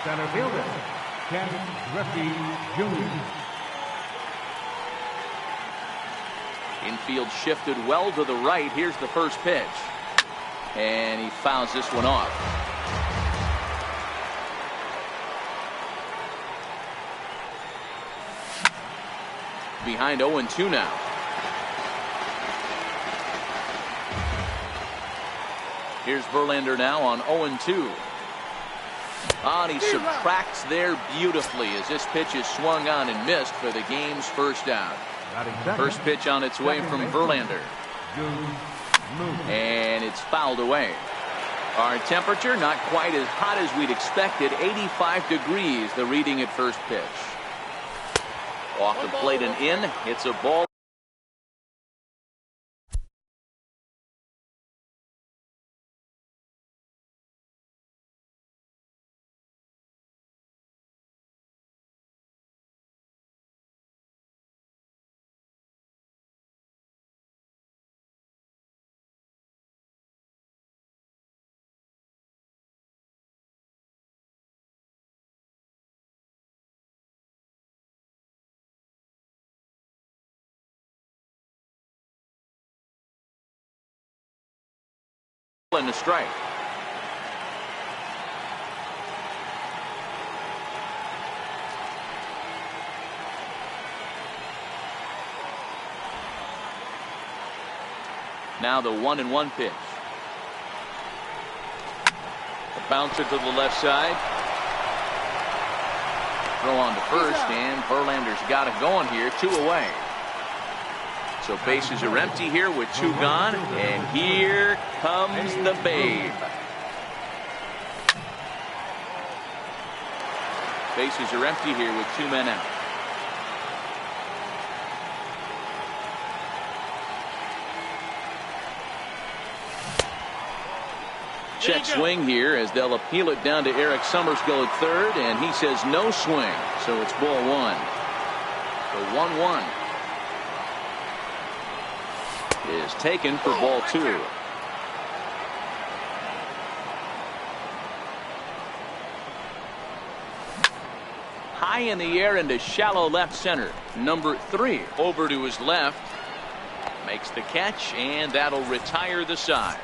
Center fielder, Ken Griffey Jr. Infield shifted well to the right. Here's the first pitch. And he fouls this one off. Behind 0-2 now. Here's Verlander now on 0-2. And he subtracts there beautifully as this pitch is swung on and missed for the game's first out. First pitch on its way from Verlander. And it's fouled away. Our temperature not quite as hot as we'd expected. 85 degrees the reading at first pitch. Off the plate and in. It's a ball. And a strike. Now the 1-1 pitch. A bouncer to the left side. Throw on to first, and Verlander's got it going here. 2 away. So bases are empty here with 2 gone, and here comes the Babe. Bases are empty here with 2 men out. Check swing here as they'll appeal it down to Eric Summerskill at third, and he says no swing, so it's ball 1. The 1-1. Is taken for ball 2. High in the air into shallow left center. Number 3 over to his left. Makes the catch, and that'll retire the side.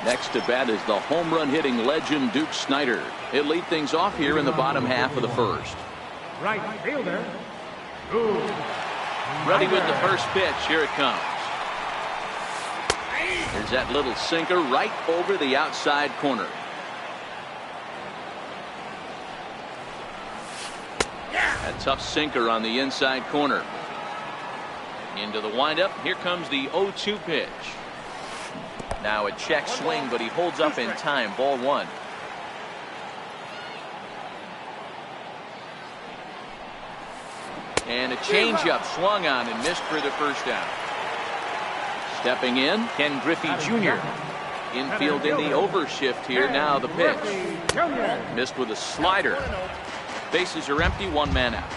Next to bat is the home run hitting legend Duke Snider. He'll lead things off here in the bottom half of the first. Right fielder, Duke. Ready with the first pitch. Here it comes. There's that little sinker right over the outside corner. A tough sinker on the inside corner. Into the windup. Here comes the 0-2 pitch. Now a check swing, but he holds up in time. Ball 1. And a changeup swung on and missed for the first down. Stepping in, Ken Griffey Jr. Infield in the overshift here. Now the pitch. Missed with a slider. Bases are empty. 1 man out.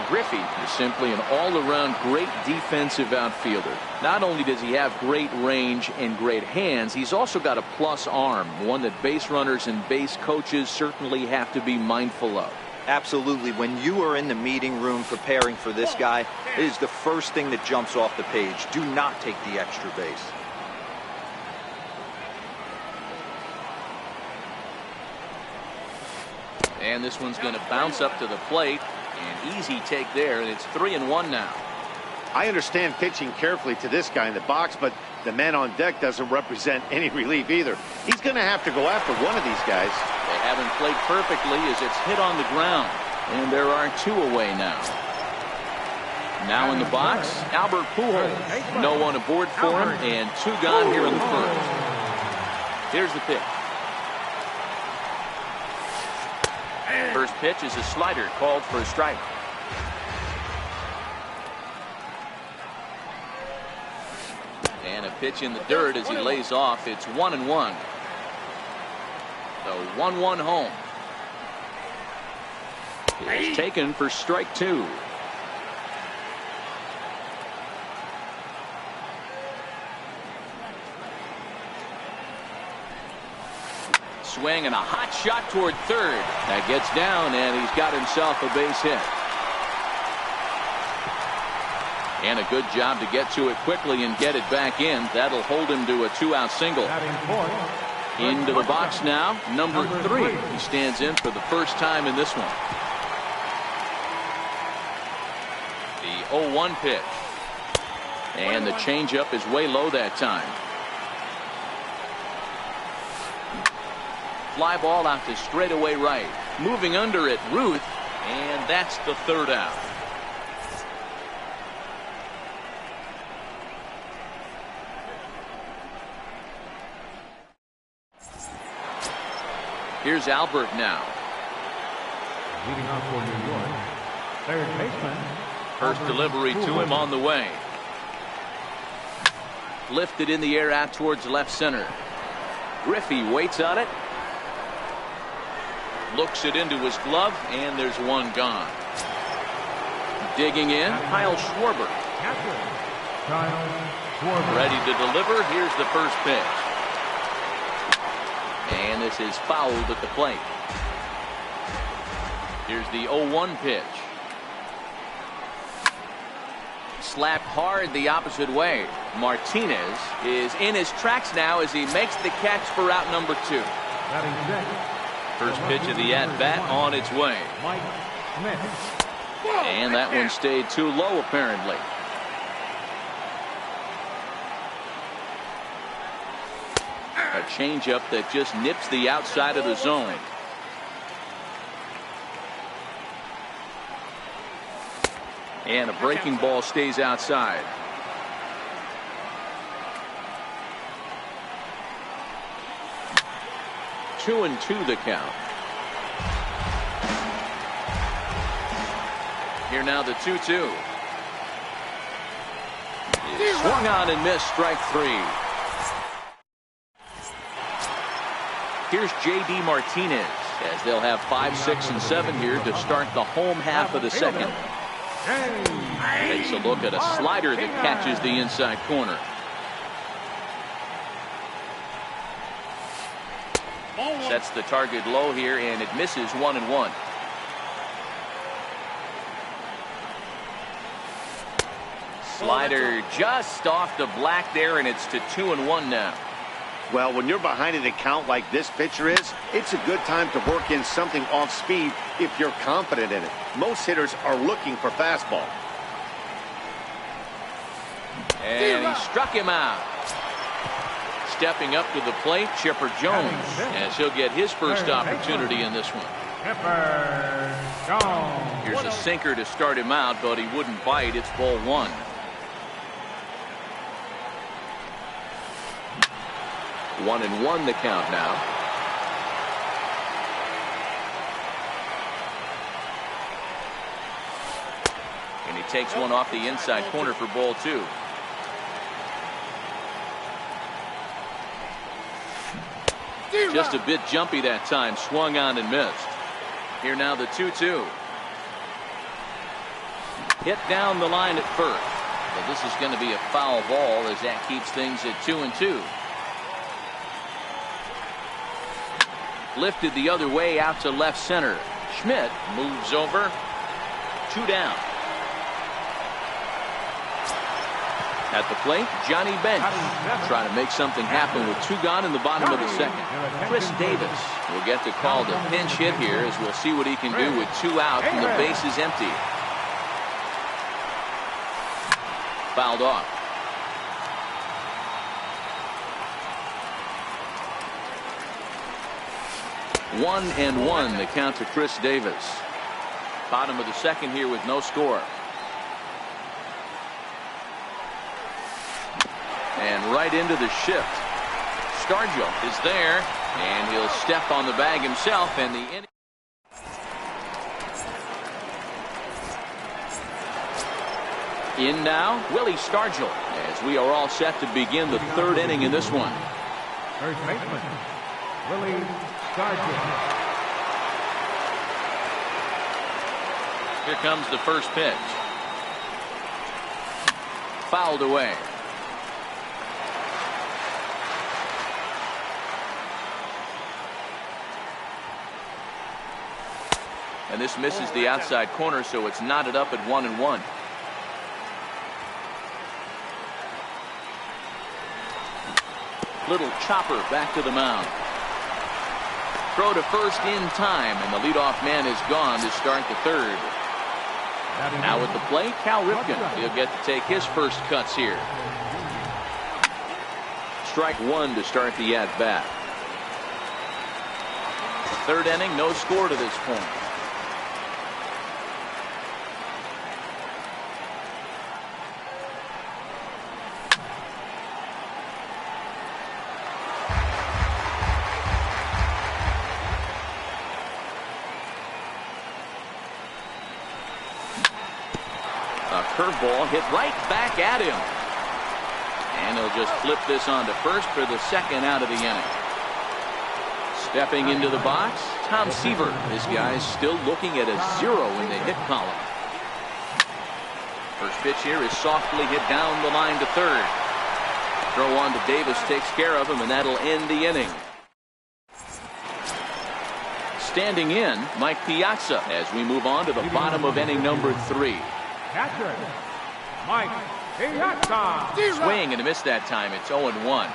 Griffey is simply an all-around great defensive outfielder. Not only does he have great range and great hands, he's also got a plus arm, one that base runners and base coaches certainly have to be mindful of. Absolutely. When you are in the meeting room preparing for this guy, it is the first thing that jumps off the page. Do not take the extra base. And this one's going to bounce up to the plate. An easy take there, and it's 3-1 now. I understand pitching carefully to this guy in the box, but the man on deck doesn't represent any relief either. He's going to have to go after one of these guys. They haven't played perfectly as it's hit on the ground, and there are 2 away now. Now in the box, Albert Pujols. No one aboard for him, and 2 gone here in the first. Here's the pitch. First pitch is a slider called for a strike. And a pitch in the dirt as he lays off. It's 1-1. The 1-1 home is taken for strike 2. swing and a hot shot toward third. That gets down, and he's got himself a base hit. And a good job to get to it quickly and get it back in. That'll hold him to a 2-out single. Into the box now, number 3. He stands in for the first time in this one. The 0-1 pitch. And the changeup is way low that time. Fly ball out to straightaway right. Moving under it, Ruth. And that's the 3rd out. Here's Albert now. Leading off for New York, third baseman. First delivery to him on the way. Lifted in the air out towards left center. Griffey waits on it. Looks it into his glove, and there's one gone. Digging in, Kyle Schwarber. Ready to deliver. Here's the first pitch. And this is fouled at the plate. Here's the 0-1 pitch. Slapped hard the opposite way. Martinez is in his tracks now as he makes the catch for out number 2. First pitch of the at-bat on its way. And that one stayed too low apparently. A changeup that just nips the outside of the zone. And a breaking ball stays outside. Two and two the count. Here now the 2-2. Swung on and missed, strike 3. Here's J.D. Martinez as they'll have 5, 6, and 7 here to start the home half of the second. Takes a look at a slider that catches the inside corner. Sets the target low here, and it misses 1-1. Slider just off the black there, and it's to 2-1 now. Well, when you're behind an account like this pitcher is, it's a good time to work in something off speed if you're confident in it. Most hitters are looking for fastball. And he struck him out. Stepping up to the plate, Chipper Jones, as he'll get his first opportunity in this one. Here's a sinker to start him out, but he wouldn't bite. It's ball 1. One and one the count now. And he takes one off the inside corner for ball 2. Just a bit jumpy that time. Swung on and missed. Here now the 2-2. Hit down the line at first. But this is going to be a foul ball as that keeps things at 2-2. Lifted the other way out to left center. Schmidt moves over. 2 down. At the plate, Johnny Bench trying to make something happen with 2 gone in the bottom of the second. Chris Davis will get to call the pinch hit here as we'll see what he can do with 2 out and the base is empty. Fouled off. One and one the count to Chris Davis. Bottom of the second here with no score. And right into the shift. Stargell is there, and he'll step on the bag himself, and the inning. In now, Willie Stargell, as we are all set to begin the 3rd inning in this one. First baseman, Willie Stargell. Here comes the first pitch. Fouled away. And this misses the outside corner, so it's knotted up at 1-1. Little chopper back to the mound. Throw to first in time, and the leadoff man is gone to start the third. Now at the plate, Cal Ripken. He'll get to take his first cuts here. Strike one to start the at-bat. Third inning, no score to this point. A curveball hit right back at him. And he'll just flip this on to first for the second out of the inning. Stepping into the box, Tom Seaver. This guy's still looking at a 0 in the hit column. First pitch here is softly hit down the line to third. Throw on to Davis takes care of him, and that'll end the inning. Standing in, Mike Piazza as we move on to the bottom of inning number 3. Catcher, Mike Piazza. Swing and a miss that time. It's 0-1.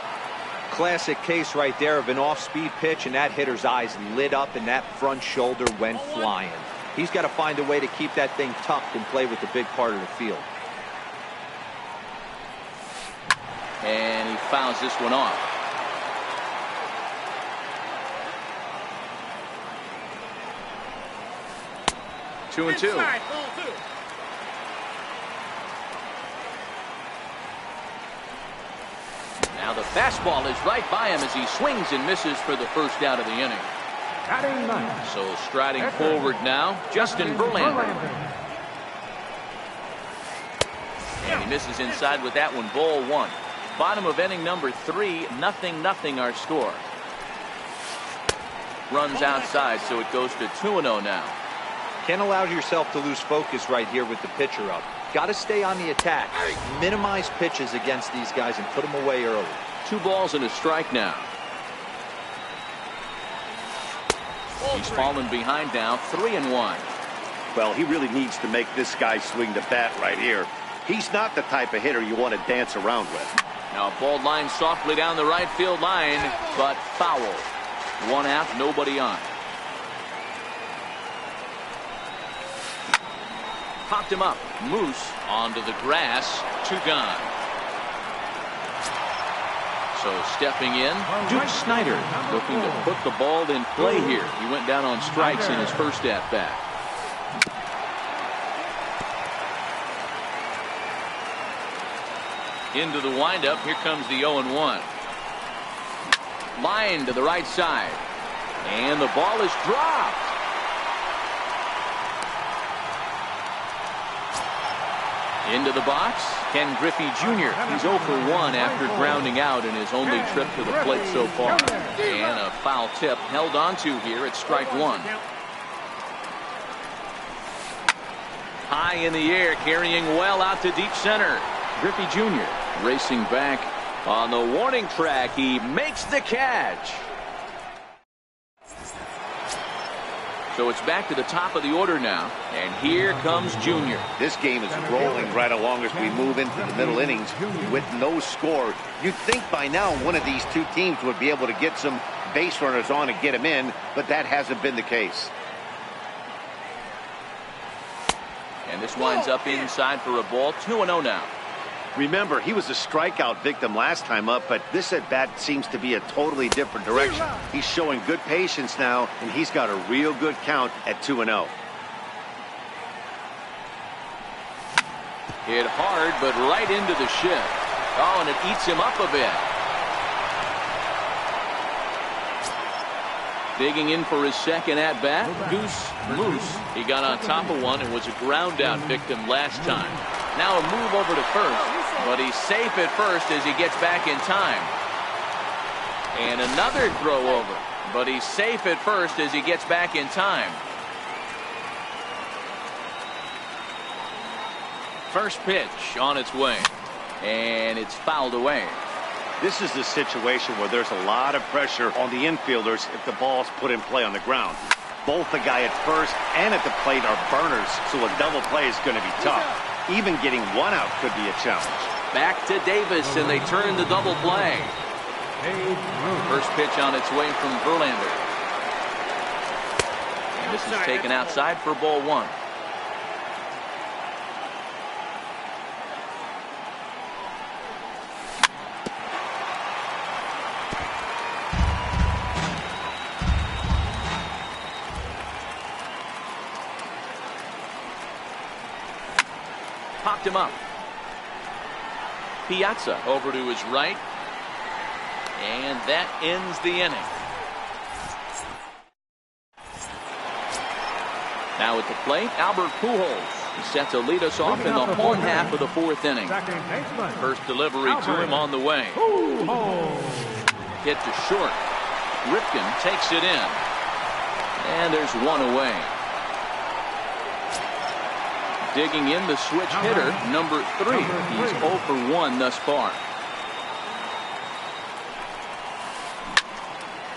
Classic case right there of an off-speed pitch, and that hitter's eyes lit up and that front shoulder went flying. He's got to find a way to keep that thing tucked and play with the big part of the field. And he fouls this one off. Two and two. Now the fastball is right by him as he swings and misses for the first out of the inning. So striding forward now, Justin Verlander. And he misses inside with that one, ball one. Bottom of inning number 3, 0-0 our score. Runs outside, so it goes to 2-0 now. Can't allow yourself to lose focus right here with the pitcher up. Got to stay on the attack. Minimize pitches against these guys and put them away early. 2 balls and a strike now. He's fallen behind now, 3-1. Well, he really needs to make this guy swing the bat right here. He's not the type of hitter you want to dance around with. Now a ball line softly down the right field line, but foul. 1 out, nobody on. Popped him up. Moose onto the grass. 2 gone. So stepping in, Duke Snyder looking to put the ball in play here. He went down on strikes in his first at-bat. Into the windup. Here comes the 0-1. Line to the right side. And the ball is dropped. Into the box, Ken Griffey Jr. He's 0 for 1 after grounding out in his only trip to the plate so far. And a foul tip held onto here at strike 1. High in the air, carrying well out to deep center. Griffey Jr. racing back on the warning track. He makes the catch. So it's back to the top of the order now, and here comes Junior. This game is rolling right along as we move into the middle innings with no score. You'd think by now one of these 2 teams would be able to get some base runners on and get them in, but that hasn't been the case. And this winds up inside for a ball. 2-0 now. Remember, he was a strikeout victim last time up, but this at-bat seems to be a totally different direction. He's showing good patience now, and he's got a real good count at 2-0. Hit hard, but right into the shift. Oh, and it eats him up a bit. Digging in for his second at-bat, Goose Moose. He got on top of one and was a ground-out victim last time. Now a move over to first, but he's safe at first as he gets back in time. And another throw over, but he's safe at first as he gets back in time. First pitch on its way, and it's fouled away. This is the situation where there's a lot of pressure on the infielders if the ball's put in play on the ground. Both the guy at first and at the plate are burners, so a double play is going to be tough. Even getting one out could be a challenge. Back to Davis, and they turn the double play. First pitch on its way from Verlander. And this is taken outside for ball one. Popped him up. Piazza over to his right. And that ends the inning. Now at the plate, Albert Pujols. He's set to lead us off in the home half of the fourth inning. First delivery to him on the way. Hit to short. Ripken takes it in. And there's one away. Digging in the switch hitter, number 3. He's 0 for 1 thus far.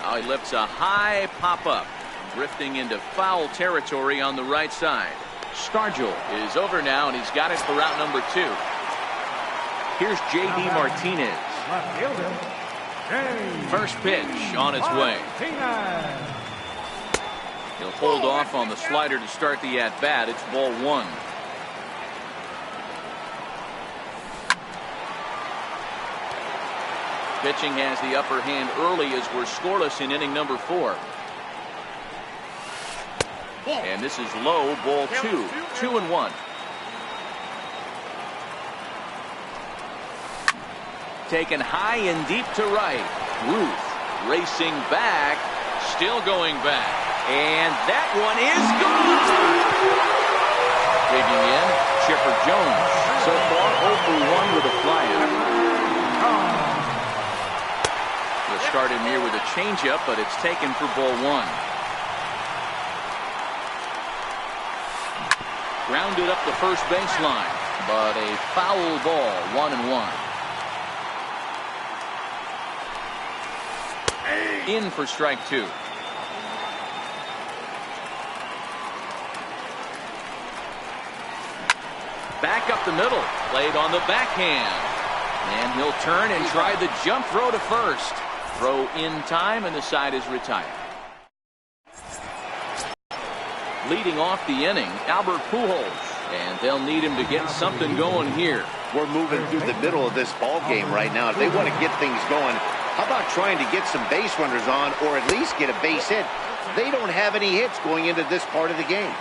Now he lifts a high pop-up, drifting into foul territory on the right side. Stargell is over now, and he's got it for out number 2. Here's J.D. Martinez. First pitch on its way. He'll hold off on the slider to start the at-bat. It's ball 1. Pitching has the upper hand early as we're scoreless in inning number 4. And this is low, ball 2. 2-1. Taken high and deep to right. Ruth racing back, still going back. And that one is gone! Digging in, Chipper Jones. So far 0 for 1 with a flyout. Started near with a changeup, but it's taken for ball 1. Grounded up the first baseline, but a foul ball, 1-1. In for strike 2. Back up the middle, played on the backhand, and he'll turn and try the jump throw to first. Throw in time, and the side is retired. Leading off the inning, Albert Pujols, and they'll need him to get something going here. We're moving through the middle of this ball game right now. If they want to get things going, how about trying to get some base runners on, or at least get a base hit? They don't have any hits going into this part of the game.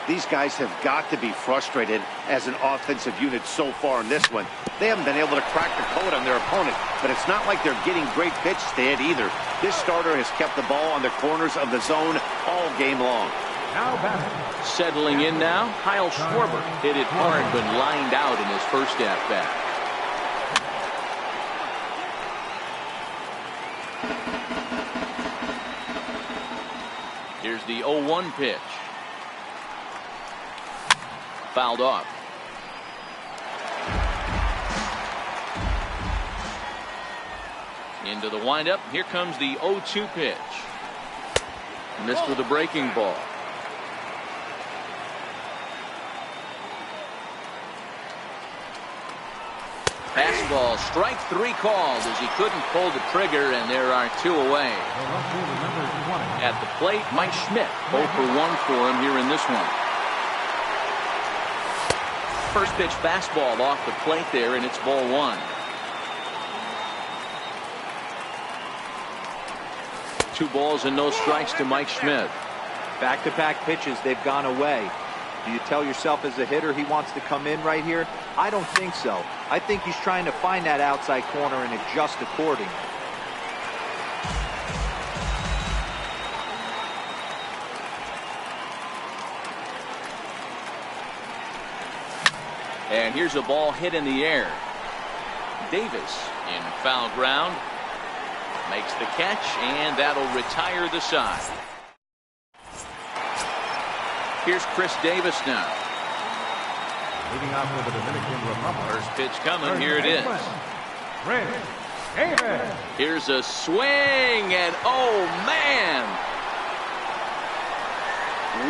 These guys have got to be frustrated as an offensive unit so far in this one. They haven't been able to crack the code on their opponent, but it's not like they're getting great pitches to hit either. This starter has kept the ball on the corners of the zone all game long. Settling in now, Kyle Schwarber hit it hard but lined out in his first at-bat. Here's the 0-1 pitch. Fouled off. Into the windup. Here comes the 0-2 pitch. Missed with a breaking ball. Fastball, strike 3 called as he couldn't pull the trigger, and there are 2 away. At the plate, Mike Schmidt, 0 for 1 for him here in this one. First pitch fastball off the plate there, and it's ball 1. 2 balls and no strikes to Mike Schmidt. Back-to-back pitches, they've gone away. Do you tell yourself as a hitter he wants to come in right here? I don't think so. I think he's trying to find that outside corner and adjust accordingly. And here's a ball hit in the air. Davis in foul ground. Makes the catch, and that'll retire the side. Here's Chris Davis now. Leading off for the Dominican Republic. First pitch coming. Here it is. Here's a swing, and oh man!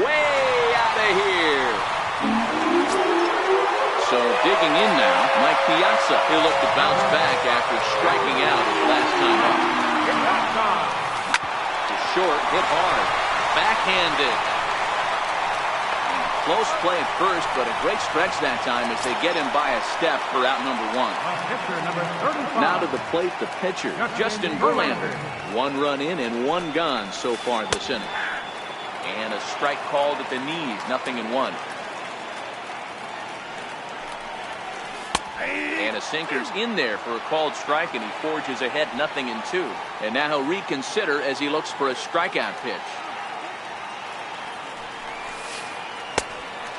way out of here. So digging in now, Mike Piazza. He'll look to bounce back after striking out his last time up. Short, hit hard, backhanded. And close play at first, but a great stretch that time as they get him by a step for out number 1. Now to the plate, the pitcher, Justin Verlander. 1 run in and 1 gone so far this inning. And a strike called at the knees, 0-1. And a sinker's in there for a called strike, and he forges ahead 0-2. And now he'll reconsider as he looks for a strikeout pitch.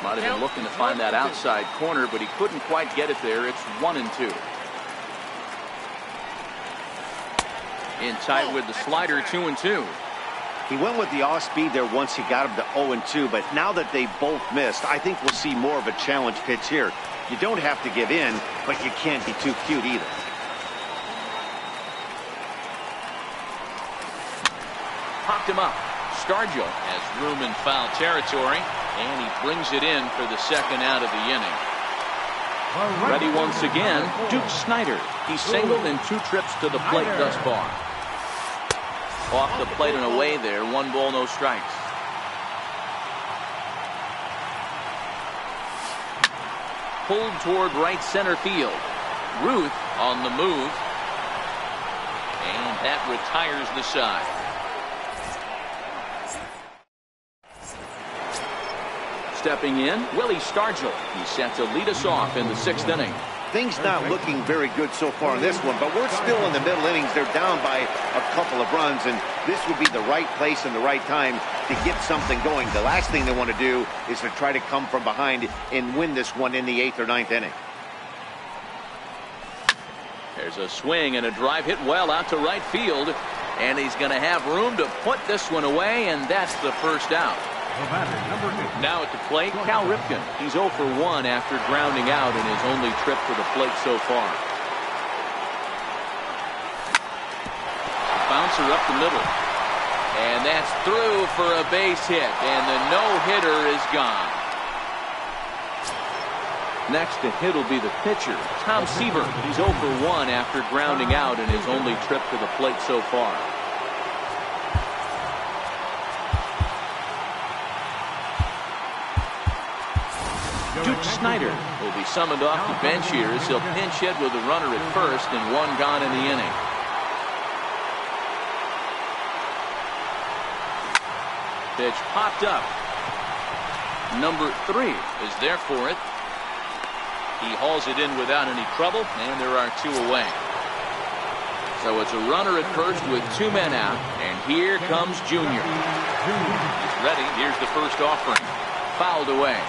Might have been looking to find that outside corner, but he couldn't quite get it there. It's 1-2. In tight with the slider, 2-2. He went with the off-speed there once he got him to 0-2, but now that they both missed, I think we'll see more of a challenge pitch here. You don't have to give in, but you can't be too cute either. Popped him up. Stargell has room in foul territory, and he brings it in for the second out of the inning. Ready once again, Duke Snider. He's singled in 2 trips to the plate thus far. Off the plate and away there, 1 ball, no strikes. Pulled toward right center field. Ruth on the move. And that retires the side. Stepping in, Willie Stargell. He's set to lead us off in the 6th inning. Things not looking very good so far in this one, but we're still in the middle innings. They're down by a couple of runs, and this would be the right place and the right time to get something going. The last thing they want to do is to try to come from behind and win this one in the 8th or 9th inning. There's a swing and a drive hit well out to right field, and he's going to have room to put this one away, and that's the first out. Now at the plate, Cal Ripken. He's 0 for 1 after grounding out in his only trip to the plate so far. Bouncer up the middle. And that's through for a base hit. And the no-hitter is gone. Next to hit will be the pitcher, Tom Seaver. He's 0 for 1 after grounding out in his only trip to the plate so far. Duke Snider will be summoned off the bench here as he'll pinch hit with a runner at first and 1 gone in the inning. Pitch popped up. Number 3 is there for it. He hauls it in without any trouble, and there are 2 away. So it's a runner at first with 2 men out, and here comes Junior. He's ready. Here's the first offering. Fouled away.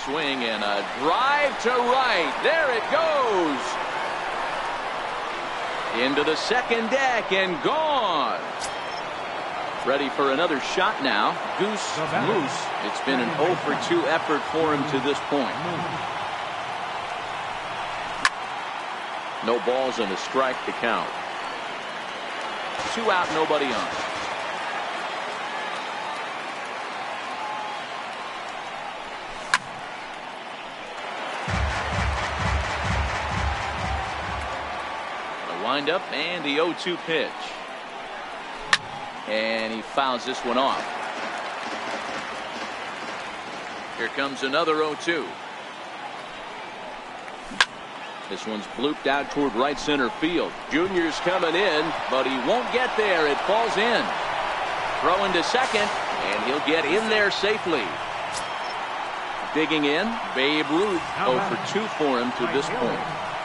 Swing and a drive to right. There it goes. Into the second deck and gone. Ready for another shot now. Goose Moose. It's been an 0 for 2 effort for him to this point. No balls and a strike to count. 2 out, nobody on. Wind up and the 0-2 pitch. And he fouls this one off. Here comes another 0-2. This one's blooped out toward right center field. Junior's coming in, but he won't get there. It falls in. Throw into second, and he'll get in there safely. Digging in, Babe Ruth 0 for 2 for him to this point.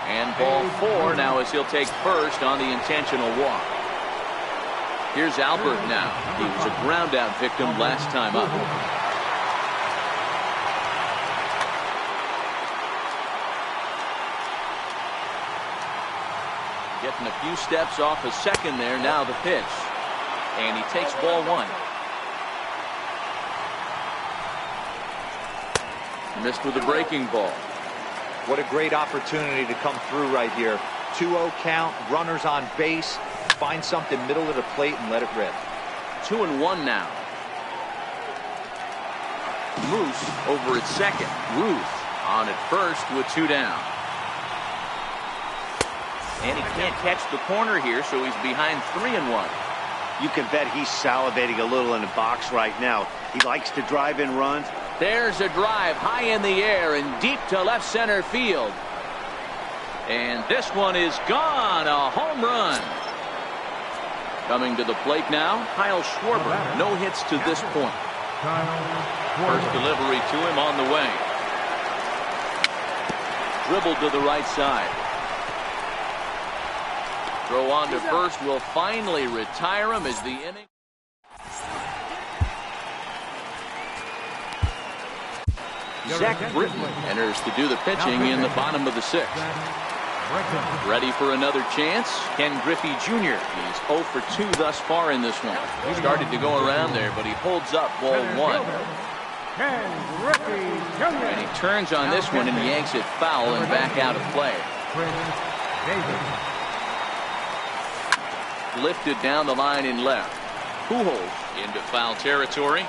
And ball 4 now as he'll take first on the intentional walk. Here's Albert now. He was a ground out victim last time up. Getting a few steps off a second there. Now the pitch. And he takes ball 1. Missed with a breaking ball. What a great opportunity to come through right here. 2-0 count, runners on base. Find something middle of the plate and let it rip. 2-1 now. Moose over at second. Ruth on at first with 2 down. And he can't catch the corner here, so he's behind 3-1. You can bet he's salivating a little in the box right now. He likes to drive in runs. There's a drive high in the air and deep to left center field. And this one is gone. A home run. Coming to the plate now, Kyle Schwarber. No hits to this point. First delivery to him on the way. Dribbled to the right side. Throw on to first will finally retire him as the inning. Zach Britton enters to do the pitching in the bottom of the 6th. Ready for another chance. Ken Griffey Jr. He's 0 for 2 thus far in this one. He started to go around there, but he holds up ball 1. And he turns on this one and yanks it foul and back out of play. Lifted down the line in left. Pujols into foul territory.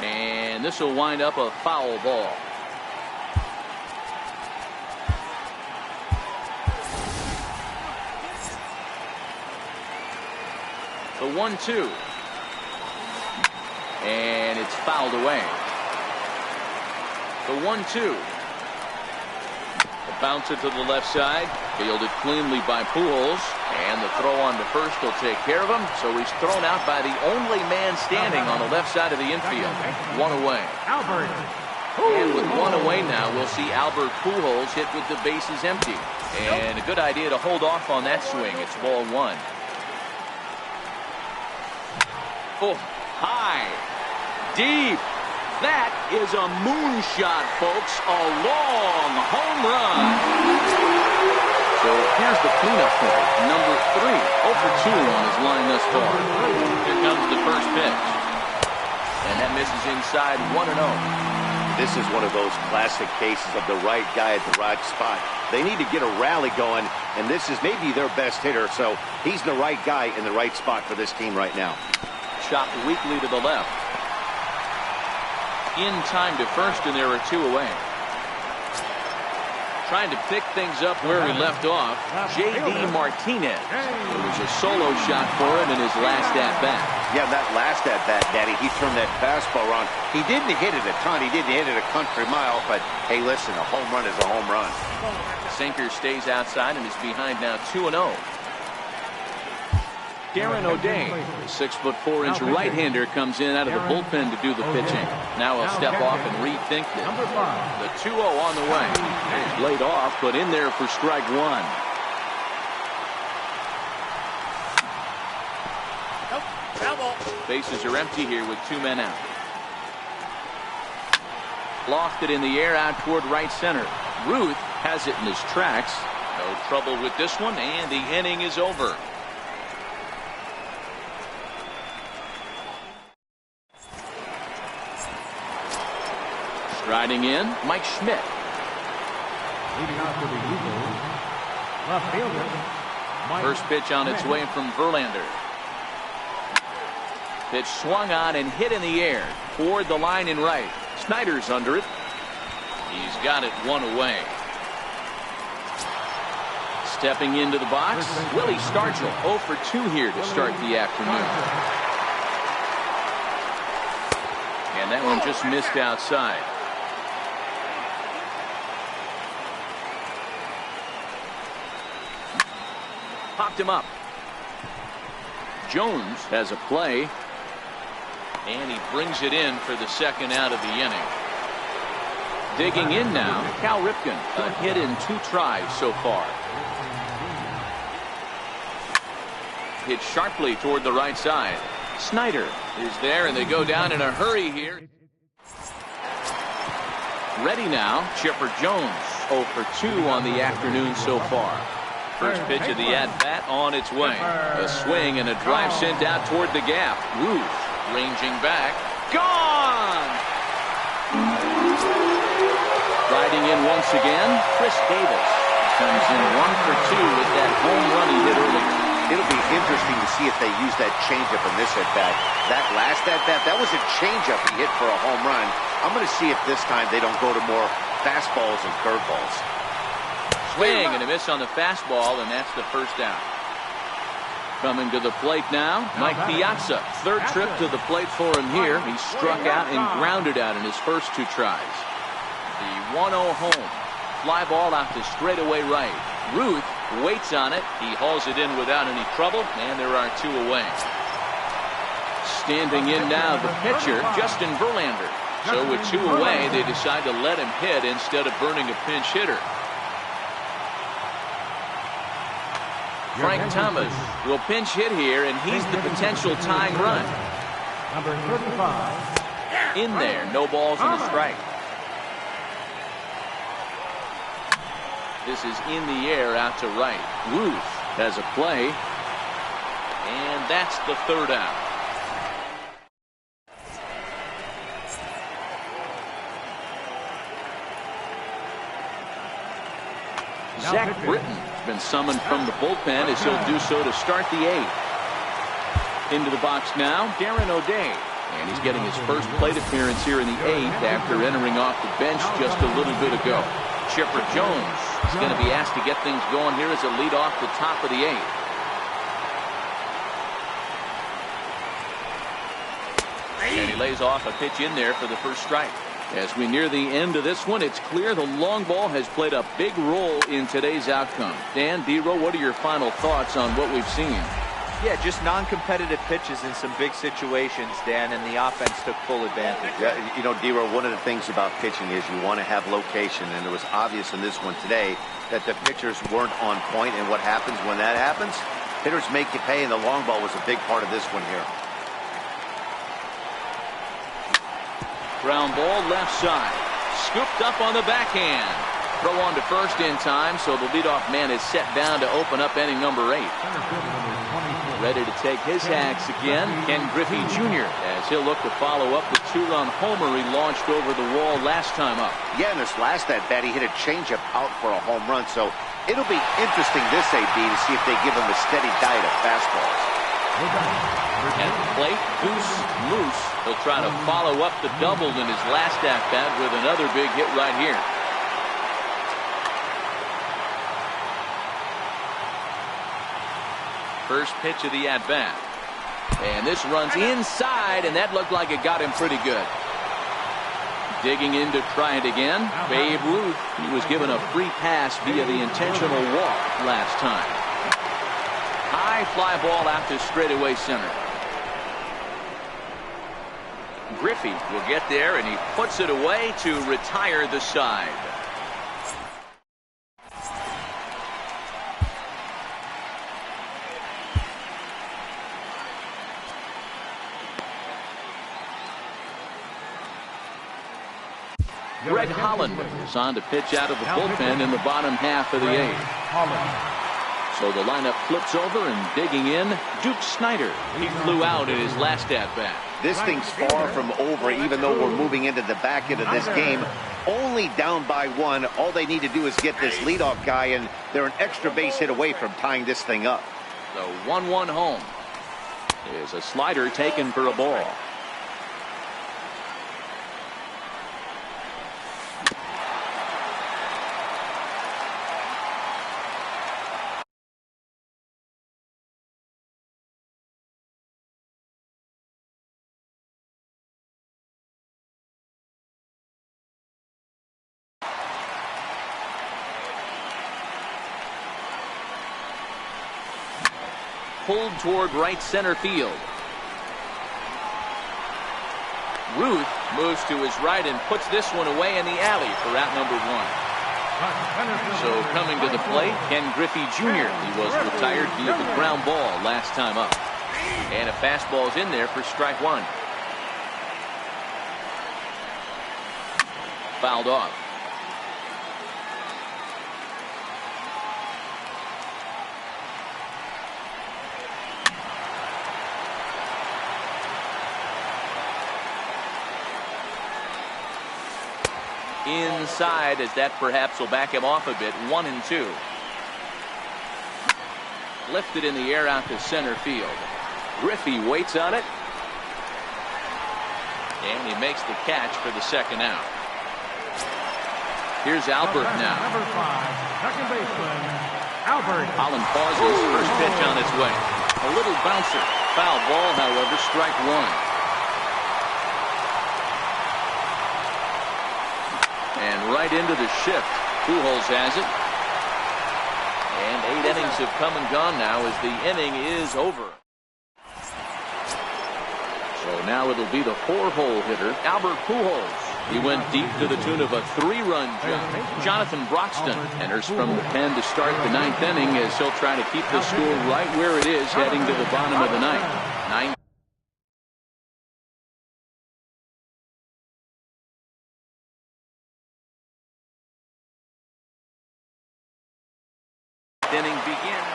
And this will wind up a foul ball. The 1-2. And it's fouled away. The 1-2. Bounce it to the left side. Fielded cleanly by Pujols. And the throw on to first will take care of him. So he's thrown out by the only man standing on the left side of the infield. 1 away. And with 1 away now, we'll see Albert Pujols hit with the bases empty. And a good idea to hold off on that swing. It's ball 1. Oh, high. Deep. That is a moonshot, folks. A long home run. So here's the cleanup point. Number 3. 0 for 2 on his line thus far. Here comes the first pitch. And that misses inside 1-0. This is one of those classic cases of the right guy at the right spot. They need to get a rally going, and this is maybe their best hitter, so he's the right guy in the right spot for this team right now. Chopped weakly to the left. In time to first, and there are 2 away. Trying to pick things up where we left off, J.D. Martinez. It was a solo shot for him in his last at-bat. Yeah, that last at-bat, Daddy, he turned that fastball around. He didn't hit it a ton. He didn't hit it a country mile, but, hey, listen, a home run is a home run. Sinker stays outside and is behind now 2-0. Darren O'Day, the 6'4" right-hander, comes in out of the bullpen to do the pitching. Now he'll step off and rethink this. The 2-0 on the way. He's laid off, but in there for strike 1. Bases are empty here with 2 men out. Lofted in the air out toward right center. Ruth has it in his tracks. No trouble with this one, and the inning is over. Riding in, Mike Schmidt. Leading off for the Eagles, left fielder, Mike First pitch on its way from Verlander. Pitch swung on and hit in the air toward the line in right. Snyder's under it. He's got it 1 away. Stepping into the box, Willie Stargell, 0 for 2 here to start the afternoon. And that one just missed outside. Popped him up. Jones has a play. And he brings it in for the second out of the inning. Digging in now, Cal Ripken. A hit in 2 tries so far. Hit sharply toward the right side. Snyder is there, and they go down in a hurry here. Ready now, Chipper Jones. 0 for 2 on the afternoon so far. First pitch of the at-bat on its way. A swing and a drive sent out toward the gap. Ruth ranging back. Gone! Riding in once again, Chris Davis. comes in 1 for 2 with that home run he hit earlier. It'll be interesting to see if they use that changeup in this at-bat. That last at-bat, that was a changeup he hit for a home run. I'm going to see if this time they don't go to more fastballs and curveballs. Swing and a miss on the fastball, and that's the first out. Coming to the plate now, Mike Piazza. Third trip to the plate for him here. He struck out and grounded out in his first 2 tries. The 1-0 home. Fly ball out to straightaway right. Ruth waits on it. He hauls it in without any trouble, and there are 2 away. Standing in now, the pitcher, Justin Verlander. So with 2 away, they decide to let him hit instead of burning a pinch hitter. Frank Thomas will pinch hit here, and he's the potential tying run. Number 35. In there, no balls and a strike. This is in the air out to right. Ruth has a play, and that's the third out. Zach Britton has been summoned from the bullpen as he'll do so to start the 8th. Into the box now, Darren O'Day. And he's getting his first plate appearance here in the 8th after entering off the bench just a little bit ago. Chipper Jones is going to be asked to get things going here as a lead off the top of the 8th. And he lays off a pitch in there for the first strike. As we near the end of this one, it's clear the long ball has played a big role in today's outcome. Dan, D-Row, what are your final thoughts on what we've seen? Yeah, just non-competitive pitches in some big situations, Dan, and the offense took full advantage. Yeah, you know, D-Row, one of the things about pitching is you want to have location, and it was obvious in this one today that the pitchers weren't on point, and what happens when that happens? Hitters make you pay, and the long ball was a big part of this one here. Ground ball left side. Scooped up on the backhand. Throw on to first in time, so the leadoff man is set down to open up inning number 8. Ready to take his hacks again, Ken Griffey Jr., as he'll look to follow up the 2-run homer he launched over the wall last time up. Yeah, in this last at-bat, he hit a changeup out for a home run, so it'll be interesting this AB to see if they give him a steady diet of fastballs. At the plate, Goose Moose. He'll try to follow up the double in his last at-bat with another big hit right here. First pitch of the at-bat. And this runs inside, and that looked like it got him pretty good. Digging in to try it again, Babe Ruth. He was given a free pass via the intentional walk last time. High fly ball out to straightaway center. Griffey will get there, and he puts it away to retire the side. Greg Holland is on to pitch out of the bullpen in the bottom half of the 8th. So the lineup flips over, and digging in, Duke Snider. He flew out in his last at-bat. This thing's far from over, even though we're moving into the back end of this game. Only down by 1. All they need to do is get this leadoff guy, and they're an extra base hit away from tying this thing up. The 1-1 home is a slider taken for a ball. Pulled toward right center field. Ruth moves to his right and puts this one away in the alley for out number 1. So coming to the plate, Ken Griffey Jr. He was retired via the ground ball last time up. And a fastball's in there for strike 1. Fouled off. Inside, as that perhaps will back him off a bit. 1-2. lifted in the air out to center field. Griffey waits on it. And he makes the catch for the second out. Here's Albert now. Number 5, second baseman, Albert. Holland pauses. First pitch on its way. A little bouncer. Foul ball, however, strike one. And right into the shift. Pujols has it. And 8 innings have come and gone now as the inning is over. So now it'll be the 4-hole hitter, Albert Pujols. He went deep to the tune of a 3-run jump. Jonathan Broxton enters from the pen to start the 9th inning as he'll try to keep the score right where it is heading to the bottom of the 9th. 9th inning begins.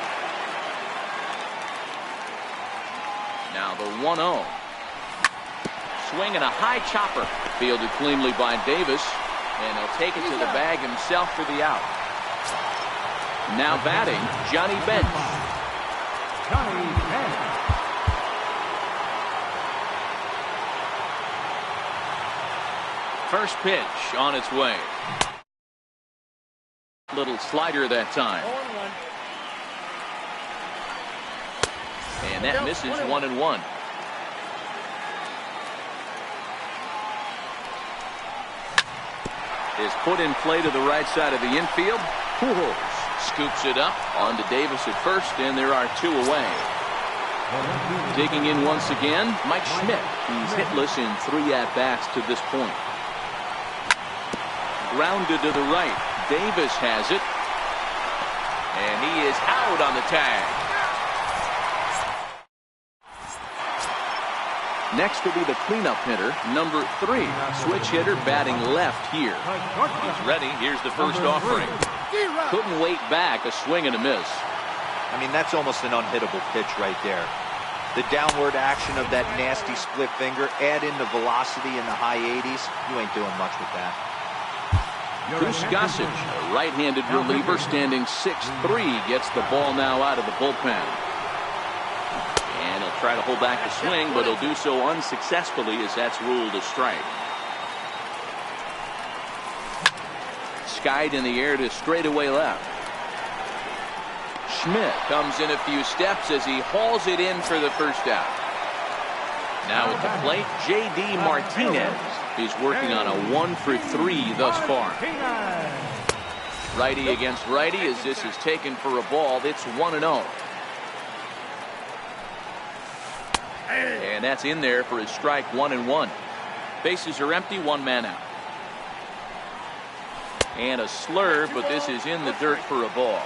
Now the 1-0. Swing and a high chopper. Fielded cleanly by Davis. And he'll take it to the bag himself for the out. Now batting, Johnny Bench. Johnny Bench. First pitch on its way. Little slider that time. And that misses 1-1. Is put in play to the right side of the infield. Pujols scoops it up onto Davis at first, and there are 2 away. Digging in once again, Mike Schmidt. He's hitless in 3 at-bats to this point. Grounded to the right. Davis has it. And he is out on the tag. Next will be the cleanup hitter, number 3. Switch hitter batting left here. He's ready. Here's the first offering. Couldn't wait back. A swing and a miss. I mean, that's almost an unhittable pitch right there. The downward action of that nasty split finger, add in the velocity in the high 80s, you ain't doing much with that. Kuskasic, a right-handed reliever standing 6'3", gets the ball now out of the bullpen. And he'll try to hold back the swing, but he'll do so unsuccessfully as that's ruled a strike. Skied in the air to straightaway left. Schmidt comes in a few steps as he hauls it in for the first out. Now at the plate, J.D. Martinez. He's working on a 1-for-3 thus far. Righty against righty as this is taken for a ball. It's 1-0. And that's in there for his strike 1-1. Bases are empty, 1 man out. And a slurve, but this is in the dirt for a ball.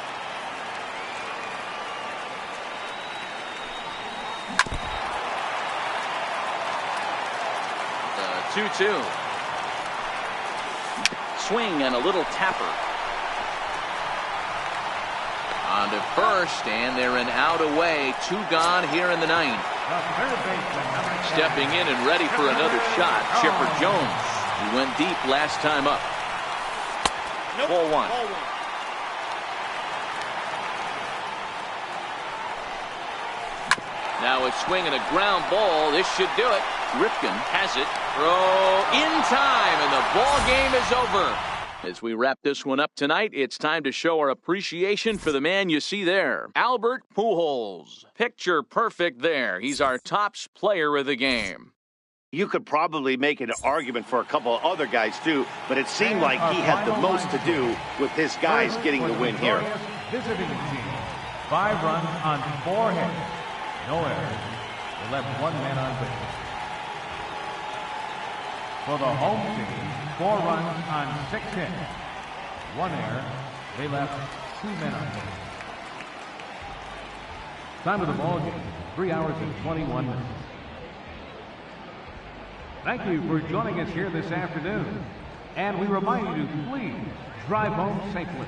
The 2-2. Swing and a little tapper. On to first, and they're an out away. 2 gone here in the 9th. Stepping in and ready for another shot, Chipper Jones. He went deep last time up. Ball 1. Now a swing and a ground ball. This should do it. Ripken has it. Throw in time, and the ball game is over. As we wrap this one up tonight, it's time to show our appreciation for the man you see there, Albert Pujols. Picture perfect there. He's our tops player of the game. You could probably make an argument for a couple of other guys too, but it seemed like he had the most to do with his guys getting the win here. Visiting team, 5 runs on 4 hits, no errors. They left 1 man on base. For the home team, 4 runs on 6 hits, 1 error. They left 2 men on base. Time of the ball game, 3 hours and 21 minutes. Thank you for joining us here this afternoon. And we remind you to please drive home safely.